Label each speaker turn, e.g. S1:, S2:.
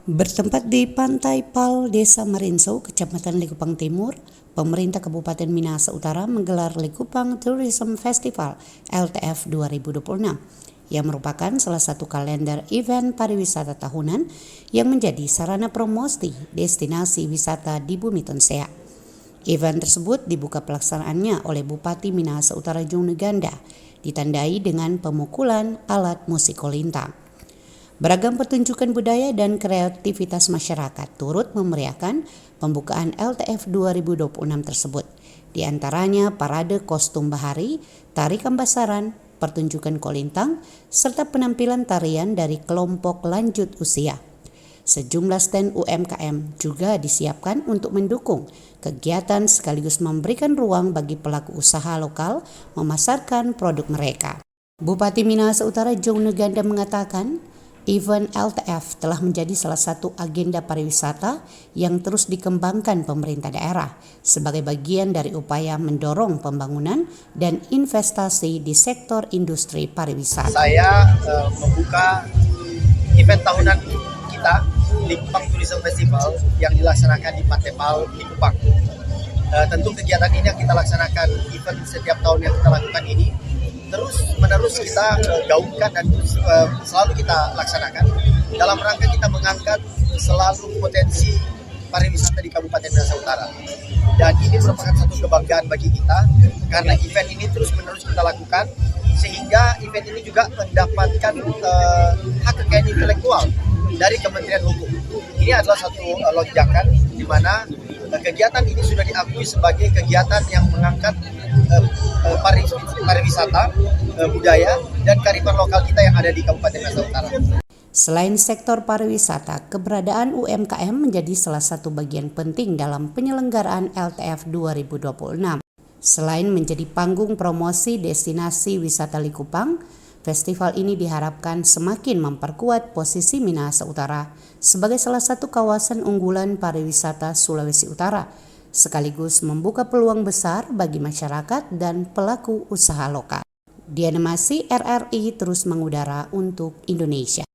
S1: Bertempat di Pantai Pal, Desa Marinso, Kecamatan Likupang Timur, pemerintah Kabupaten Minahasa Utara menggelar Likupang Tourism Festival LTF 2026 yang merupakan salah satu kalender event pariwisata tahunan yang menjadi sarana promosi destinasi wisata di Bumi Tonsea. Event tersebut dibuka pelaksanaannya oleh Bupati Minahasa Utara Jong Neganda, ditandai dengan pemukulan alat musik kolintang. Beragam pertunjukan budaya dan kreativitas masyarakat turut memeriahkan pembukaan LTF 2026 tersebut. Di antaranya parade kostum bahari, tari kambasaran, pertunjukan kolintang, serta penampilan tarian dari kelompok lanjut usia. Sejumlah stand UMKM juga disiapkan untuk mendukung kegiatan sekaligus memberikan ruang bagi pelaku usaha lokal memasarkan produk mereka. Bupati Minahasa Utara Jong Neganda mengatakan, event LTF telah menjadi salah satu agenda pariwisata yang terus dikembangkan pemerintah daerah sebagai bagian dari upaya mendorong pembangunan dan investasi di sektor industri pariwisata.
S2: Saya membuka event tahunan kita, Likupang Tourism Festival, yang dilaksanakan di Pantai Pal, Likupang. Tentu kegiatan ini yang kita laksanakan, event setiap tahun yang kita lakukan ini, terus-menerus kita gaungkan dan selalu kita laksanakan dalam rangka kita mengangkat selalu potensi pariwisata di Kabupaten Minahasa Utara. Dan ini merupakan satu kebanggaan bagi kita karena event ini terus-menerus kita lakukan sehingga event ini juga mendapatkan hak kekayaan intelektual dari Kementerian Hukum. Ini adalah satu lonjakan di mana kegiatan ini sudah diakui sebagai kegiatan yang mengangkat pariwisata, budaya, dan kearifan lokal kita yang ada di Kabupaten Minahasa Utara.
S1: Selain sektor pariwisata, keberadaan UMKM menjadi salah satu bagian penting dalam penyelenggaraan LTF 2026. Selain menjadi panggung promosi destinasi wisata Likupang, festival ini diharapkan semakin memperkuat posisi Minahasa Utara sebagai salah satu kawasan unggulan pariwisata Sulawesi Utara, sekaligus membuka peluang besar bagi masyarakat dan pelaku usaha lokal. Diana Masih, RRI terus mengudara untuk Indonesia.